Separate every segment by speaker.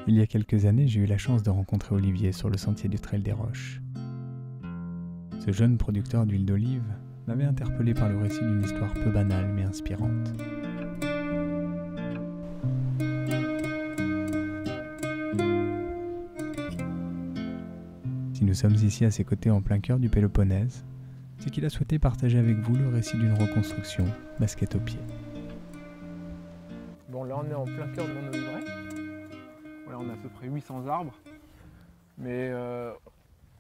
Speaker 1: Il y a quelques années, j'ai eu la chance de rencontrer Olivier sur le sentier du Trail des Roches. Ce jeune producteur d'huile d'olive m'avait interpellé par le récit d'une histoire peu banale mais inspirante. Si nous sommes ici à ses côtés en plein cœur du Péloponnèse, c'est qu'il a souhaité partager avec vous le récit d'une reconstruction, basket au pied.
Speaker 2: Bon, là on est en plein cœur de mon oliveraie. Voilà, on a à peu près 800 arbres. Mais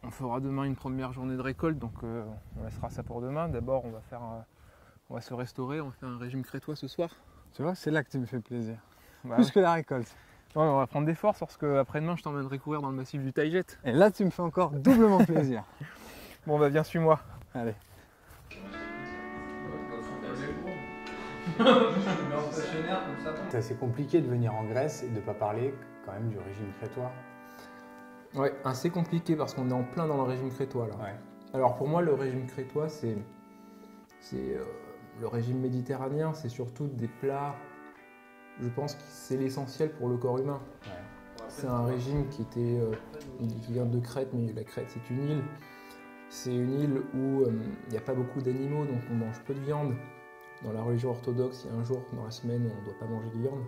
Speaker 2: on fera demain une première journée de récolte, donc on laissera ça pour demain. D'abord, on va se restaurer, on va faire un régime crétois ce soir.
Speaker 3: Tu vois, c'est là que tu me fais plaisir.
Speaker 2: Bah,
Speaker 3: Plus que la récolte.
Speaker 2: Ouais, on va prendre des forces parce qu'après-demain, je t'emmènerai courir dans le massif du Taillet.
Speaker 3: Et là, tu me fais encore doublement plaisir.
Speaker 2: Bon, bah viens, suis-moi.
Speaker 3: Allez. C'est assez compliqué de venir en Grèce et de ne pas parler quand même du régime crétois.
Speaker 2: Ouais, assez compliqué parce qu'on est en plein dans le régime crétois là.
Speaker 3: Ouais.
Speaker 2: Alors pour moi, le régime crétois, c'est le régime méditerranéen, c'est surtout des plats, je pense que c'est l'essentiel pour le corps humain.
Speaker 3: Ouais.
Speaker 2: C'est un régime qui vient de Crète, mais la Crète c'est une île. C'est une île où il n'y a pas beaucoup d'animaux, donc on mange peu de viande. Dans la religion orthodoxe, il y a un jour dans la semaine où on ne doit pas manger de viande.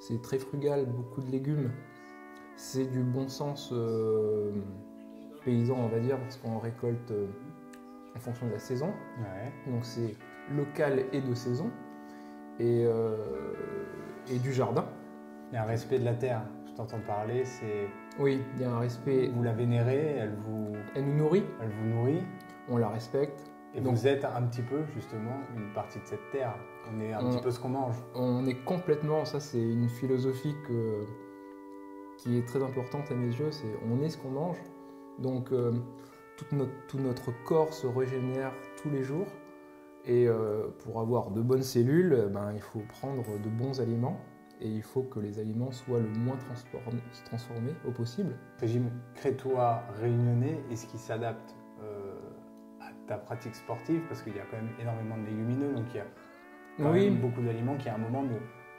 Speaker 2: C'est très frugal, beaucoup de légumes. C'est du bon sens paysan, on va dire, parce qu'on récolte en fonction de la saison.
Speaker 3: Ouais.
Speaker 2: Donc c'est local et de saison. Et du jardin.
Speaker 3: Il y a un respect de la terre. Je t'entends parler, c'est...
Speaker 2: Oui, il y a un respect.
Speaker 3: Vous la vénérez,
Speaker 2: Elle nous nourrit,
Speaker 3: elle vous nourrit.
Speaker 2: on la respecte.
Speaker 3: Et
Speaker 2: Donc,
Speaker 3: vous êtes un petit peu, justement, une partie de cette terre. On est un petit peu ce qu'on mange.
Speaker 2: on est complètement, ça c'est une philosophie qui est très importante à mes yeux, c'est on est ce qu'on mange. Donc tout notre corps se régénère tous les jours. Et pour avoir de bonnes cellules, il faut prendre de bons aliments. Et il faut que les aliments soient le moins transformés au possible.
Speaker 3: Régime crétois réunionnais, est-ce qu'il s'adapte à ta pratique sportive? Parce qu'il y a quand même énormément de légumineux, donc il y a quand même beaucoup d'aliments qui à un moment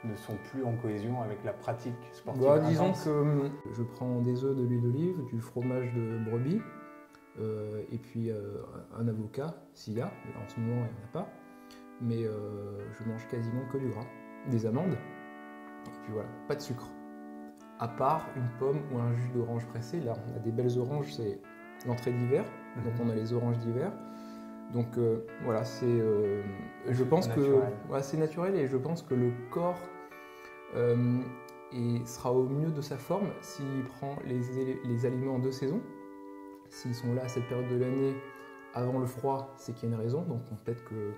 Speaker 3: ne sont plus en cohésion avec la pratique sportive.
Speaker 2: Disons que je prends des œufs, de l'huile d'olive, du fromage de brebis, et puis un avocat, s'il y a. En ce moment, il n'y en a pas. Mais je mange quasiment que du gras. Des amandes. Et puis voilà, pas de sucre. À part une pomme ou un jus d'orange pressé. Là, on a des belles oranges, c'est l'entrée d'hiver. Donc on a les oranges d'hiver. Donc voilà, c'est... je pense que c'est naturel et je pense que le corps sera au mieux de sa forme s'il prend les aliments de saison. S'ils sont là à cette période de l'année avant le froid, c'est qu'il y a une raison. Donc peut-être que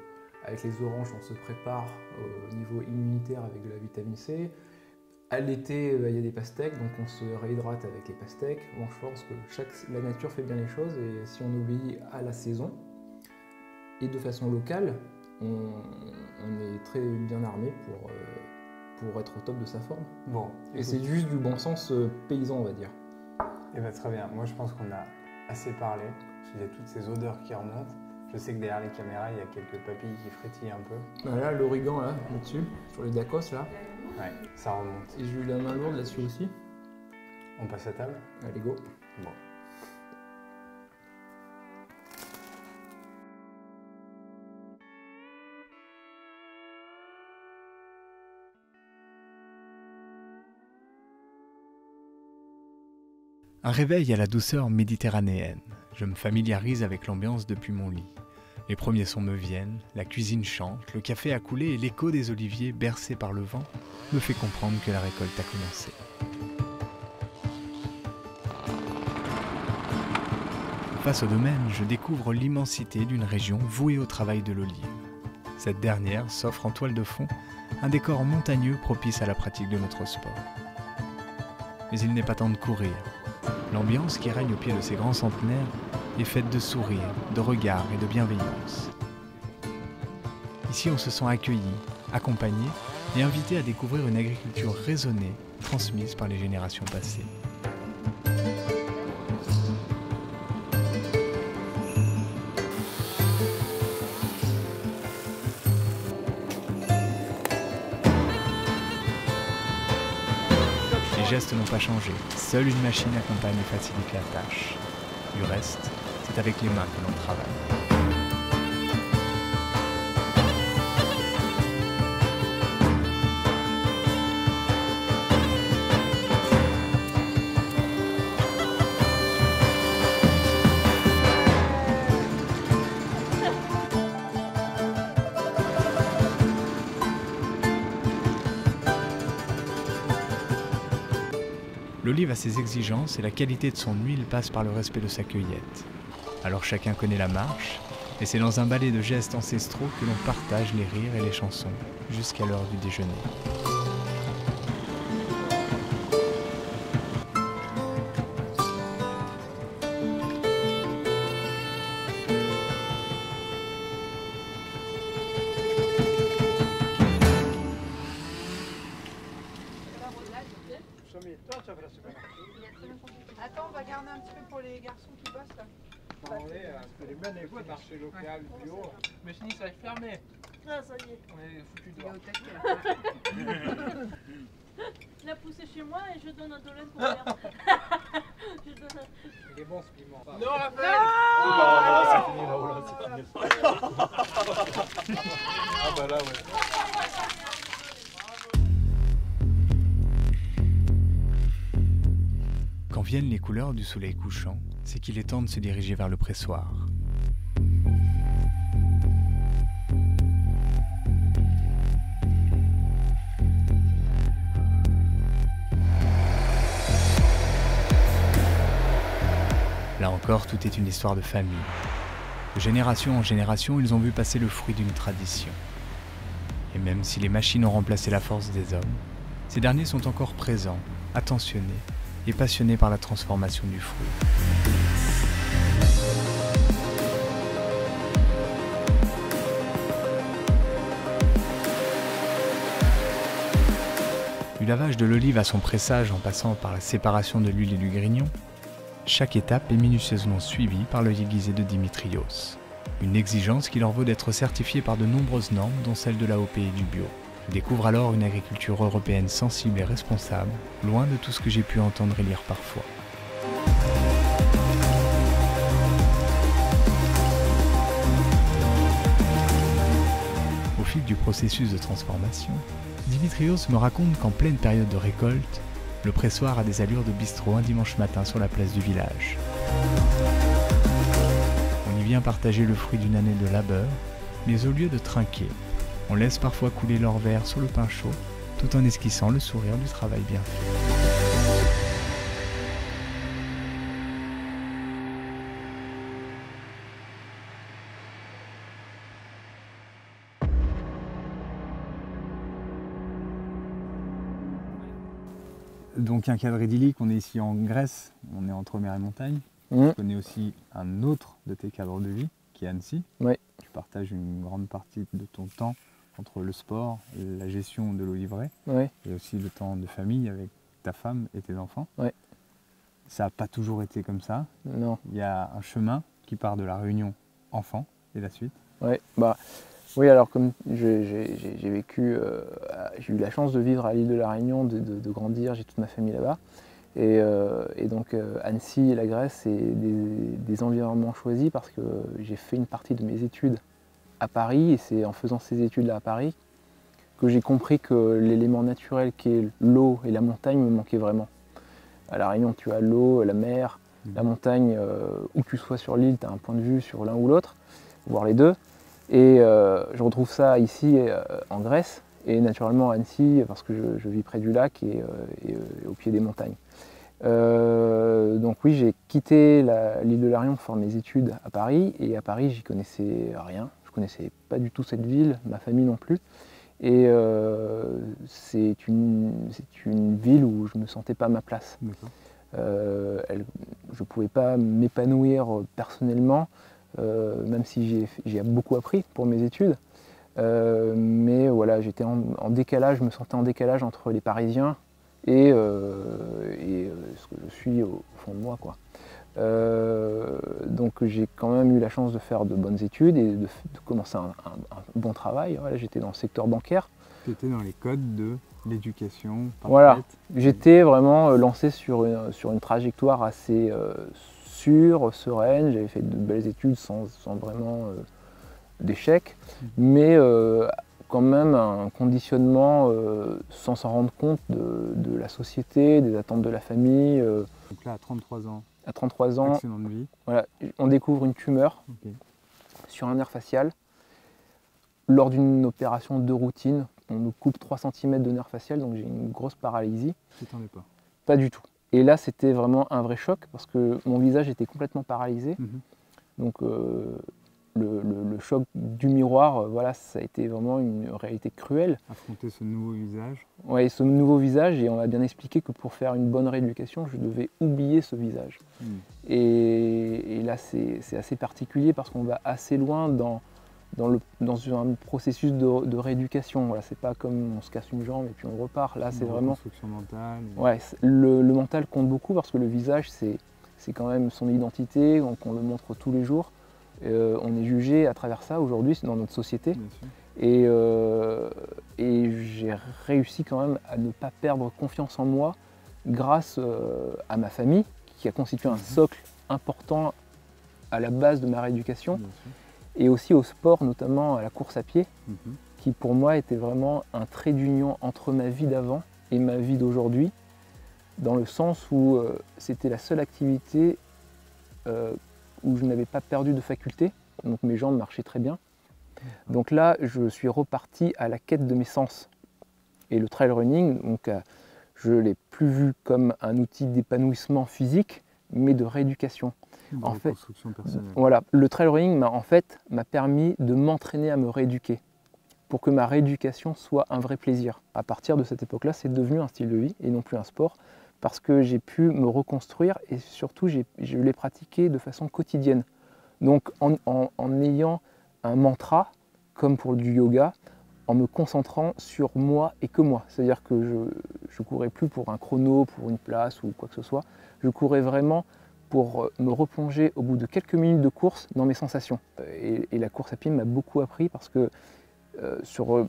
Speaker 2: avec les oranges, on se prépare au niveau immunitaire avec de la vitamine C. À l'été, il y a des pastèques, donc on se réhydrate avec les pastèques. Bon, je pense que la nature fait bien les choses et si on obéit à la saison et de façon locale, on est très bien armé pour être au top de sa forme.
Speaker 3: Bon,
Speaker 2: et c'est juste du bon sens paysan, on va dire.
Speaker 3: Et bien très bien, moi je pense qu'on a assez parlé. Il y a toutes ces odeurs qui remontent. Je sais que derrière les caméras, il y a quelques papilles qui frétillent un peu.
Speaker 2: Voilà, l'origan là-dessus, sur les dacos là.
Speaker 3: Ouais, ça remonte.
Speaker 2: Et j'ai eu la main lourde là-dessus aussi.
Speaker 3: On passe à table?
Speaker 2: Allez, go.
Speaker 3: Bon.
Speaker 1: Un réveil à la douceur méditerranéenne. Je me familiarise avec l'ambiance depuis mon lit. Les premiers sons me viennent, la cuisine chante, le café a coulé et l'écho des oliviers bercés par le vent me fait comprendre que la récolte a commencé. Face au domaine, je découvre l'immensité d'une région vouée au travail de l'olive. Cette dernière s'offre en toile de fond un décor montagneux propice à la pratique de notre sport. Mais il n'est pas temps de courir. L'ambiance qui règne au pied de ces grands centenaires est faite de sourires, de regards et de bienveillance. Ici, on se sent accueilli, accompagné et invité à découvrir une agriculture raisonnée, transmise par les générations passées. gestes n'ont pas changé. Seule une machine accompagne et facilite la tâche. Du reste, c'est avec les mains que l'on travaille. L'olive a ses exigences et la qualité de son huile passe par le respect de sa cueillette. Alors chacun connaît la marche, et c'est dans un ballet de gestes ancestraux que l'on partage les rires et les chansons, jusqu'à l'heure du déjeuner.
Speaker 4: Attends, on va garder un petit peu pour les garçons qui bossent là.
Speaker 5: Les mêmes fois marché local, bio.
Speaker 2: Mais fini, ça va être fermé.
Speaker 4: Ah, ça y est.
Speaker 2: On est foutu
Speaker 4: Il est
Speaker 2: dehors.
Speaker 4: au taquet.
Speaker 6: Je l'ai poussé chez moi et je donne un dollar pour faire. Je donne un...
Speaker 5: Il est bon ce piment.
Speaker 2: Non, Raphaël.
Speaker 5: C'est fini là, oh là, c'est fini. Ah bah là, ouais.
Speaker 1: Quand viennent les couleurs du soleil couchant, c'est qu'il est temps de se diriger vers le pressoir. Là encore, tout est une histoire de famille. De génération en génération, ils ont vu passer le fruit d'une tradition. Et même si les machines ont remplacé la force des hommes, ces derniers sont encore présents, attentionnés et passionnés par la transformation du fruit. Du lavage de l'olive à son pressage en passant par la séparation de l'huile et du grignon, chaque étape est minutieusement suivie par l'œil aiguisé de Dimitrios. Une exigence qui leur vaut d'être certifiés par de nombreuses normes, dont celle de l'AOP et du bio. Je découvre alors une agriculture européenne sensible et responsable, loin de tout ce que j'ai pu entendre et lire parfois. Au fil du processus de transformation, Dimitrios me raconte qu'en pleine période de récolte, le pressoir a des allures de bistrot un dimanche matin sur la place du village. On y vient partager le fruit d'une année de labeur, mais au lieu de trinquer, on laisse parfois couler leur verre sur le pain chaud, tout en esquissant le sourire du travail bien fait. Donc un cadre idyllique, on est ici en Grèce, on est entre mer et montagne. Je connais aussi un autre de tes cadres de vie, qui est Annecy.
Speaker 2: Oui.
Speaker 1: Tu partages une grande partie de ton temps entre le sport, la gestion de l'oliveraie,
Speaker 2: Oui.
Speaker 1: et aussi le temps de famille avec ta femme et tes enfants.
Speaker 2: Oui.
Speaker 1: Ça n'a pas toujours été comme ça.
Speaker 2: Non.
Speaker 1: Il y a un chemin qui part de la réunion enfant et la suite.
Speaker 2: Ouais, bah, oui, alors comme j'ai vécu, j'ai eu la chance de vivre à l'île de la Réunion, de grandir, j'ai toute ma famille là-bas. Et donc Annecy et la Grèce, c'est des environnements choisis parce que j'ai fait une partie de mes études à Paris et c'est en faisant ces études-là à Paris que j'ai compris que l'élément naturel qui est l'eau et la montagne me manquait vraiment. À la Réunion, tu as l'eau, la mer, la montagne, où tu sois sur l'île, tu as un point de vue sur l'un ou l'autre, voire les deux. Et je retrouve ça ici en Grèce et naturellement à Annecy parce que je vis près du lac et au pied des montagnes. Donc oui, j'ai quitté l'île de la Réunion pour faire mes études à Paris et à Paris j'y connaissais rien, je connaissais pas du tout cette ville, ma famille non plus. Et c'est une ville où je me sentais pas à ma place. Je ne pouvais pas m'épanouir personnellement, même si j'ai beaucoup appris pour mes études. Mais voilà, j'étais en décalage, je me sentais en décalage entre les Parisiens et ce que je suis au fond de moi, quoi. Donc j'ai quand même eu la chance de faire de bonnes études et de commencer un bon travail. Voilà, j'étais dans le secteur bancaire,
Speaker 3: Tu étais dans les codes de l'éducation parfaite.
Speaker 2: Voilà, j'étais vraiment lancé sur une trajectoire assez sûre, sereine. J'avais fait de belles études sans vraiment d'échecs, mais quand même un conditionnement sans s'en rendre compte de la société, des attentes de la famille.
Speaker 3: Donc là, à 33 ans,
Speaker 2: À 33 ans,
Speaker 3: accident de vie.
Speaker 2: voilà, on découvre une tumeur
Speaker 3: Ok.
Speaker 2: sur un nerf facial. Lors d'une opération de routine, on me coupe 3 cm de nerf facial, donc j'ai une grosse paralysie.
Speaker 3: Tu t'en es pas.
Speaker 2: Pas du tout. Et là, c'était vraiment un vrai choc parce que mon visage était complètement paralysé. Donc le choc du miroir, voilà, ça a été vraiment une réalité cruelle.
Speaker 3: Affronter ce nouveau visage.
Speaker 2: Ouais, ce nouveau visage, et on m'a bien expliqué que pour faire une bonne rééducation, je devais oublier ce visage. Et là, c'est assez particulier parce qu'on va assez loin dans un processus de rééducation. Voilà, c'est pas comme on se casse une jambe et puis on repart. Là, c'est vraiment...
Speaker 3: Construction mentale.
Speaker 2: Ouais, le mental compte beaucoup parce que le visage, c'est quand même son identité, donc on le montre tous les jours. On est jugé à travers ça aujourd'hui dans notre société.
Speaker 3: Bien sûr.
Speaker 2: Et j'ai réussi quand même à ne pas perdre confiance en moi grâce à ma famille qui a constitué un socle important à la base de ma rééducation.
Speaker 3: Bien sûr.
Speaker 2: Et aussi au sport, notamment à la course à pied, qui pour moi était vraiment un trait d'union entre ma vie d'avant et ma vie d'aujourd'hui, dans le sens où c'était la seule activité où je n'avais pas perdu de faculté, donc mes jambes marchaient très bien. Donc là, je suis reparti à la quête de mes sens. Et le trail running, donc, je ne l'ai plus vu comme un outil d'épanouissement physique, mais de rééducation. En fait,
Speaker 3: construction personnelle.
Speaker 2: voilà, le trail running m'a permis de m'entraîner à me rééduquer pour que ma rééducation soit un vrai plaisir. À partir de cette époque-là, c'est devenu un style de vie et non plus un sport parce que j'ai pu me reconstruire et surtout, je l'ai pratiqué de façon quotidienne. Donc en ayant un mantra, comme pour du yoga, en me concentrant sur moi et que moi. C'est-à-dire que je ne courais plus pour un chrono, pour une place ou quoi que ce soit. Je courais vraiment pour me replonger au bout de quelques minutes de course dans mes sensations. Et la course à pied m'a beaucoup appris parce que,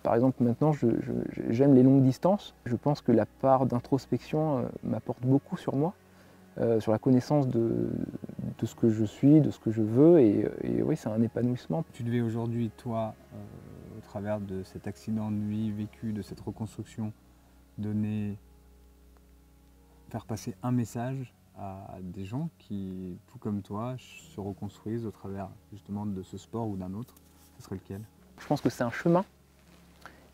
Speaker 2: par exemple, maintenant, j'aime les longues distances. Je pense que la part d'introspection m'apporte beaucoup sur moi, sur la connaissance de ce que je suis, de ce que je veux. Et oui, c'est un épanouissement.
Speaker 3: Tu devais aujourd'hui, toi, au travers de cet accident de vie vécu, de cette reconstruction, faire passer un message à des gens qui, tout comme toi, se reconstruisent au travers justement de ce sport ou d'un autre. Ce serait lequel?
Speaker 2: Je pense que c'est un chemin.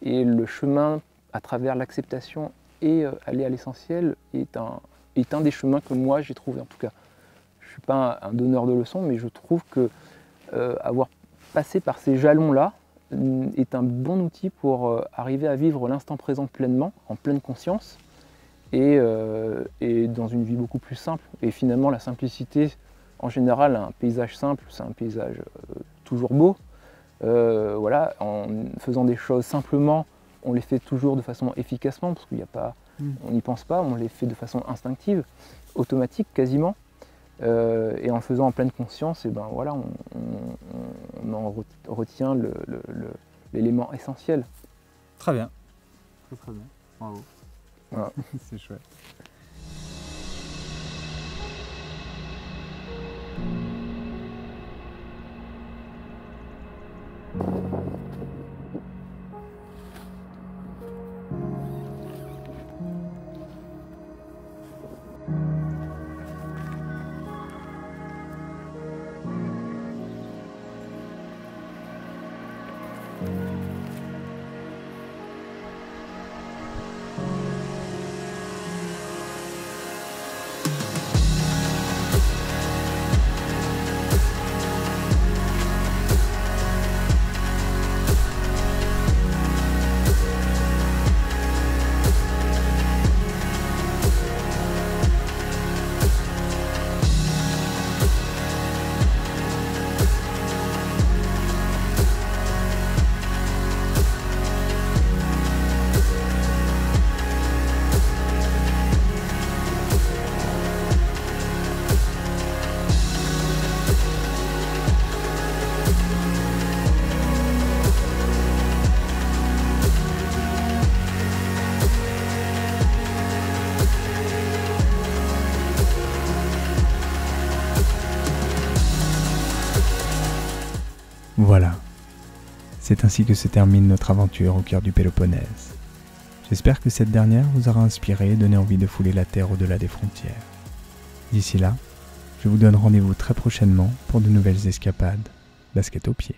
Speaker 2: Et le chemin à travers l'acceptation et aller à l'essentiel est un des chemins que moi j'ai trouvé en tout cas. Je ne suis pas un donneur de leçons, mais je trouve que avoir passé par ces jalons-là est un bon outil pour arriver à vivre l'instant présent pleinement, en pleine conscience, et dans une vie beaucoup plus simple. Et finalement, la simplicité, en général, un paysage simple, c'est un paysage toujours beau. Voilà, en faisant des choses simplement, on les fait toujours de façon efficacement, parce qu'il n'y a pas, on n'y pense pas, on les fait de façon instinctive, automatique quasiment. Et en le faisant en pleine conscience, et ben voilà, on en retient l'élément essentiel.
Speaker 3: Très bien. Très bien. Bravo.
Speaker 2: Voilà.
Speaker 3: C'est chouette.
Speaker 1: Voilà. C'est ainsi que se termine notre aventure au cœur du Péloponnèse. J'espère que cette dernière vous aura inspiré et donné envie de fouler la terre au-delà des frontières. D'ici là, je vous donne rendez-vous très prochainement pour de nouvelles escapades, basket aux pieds.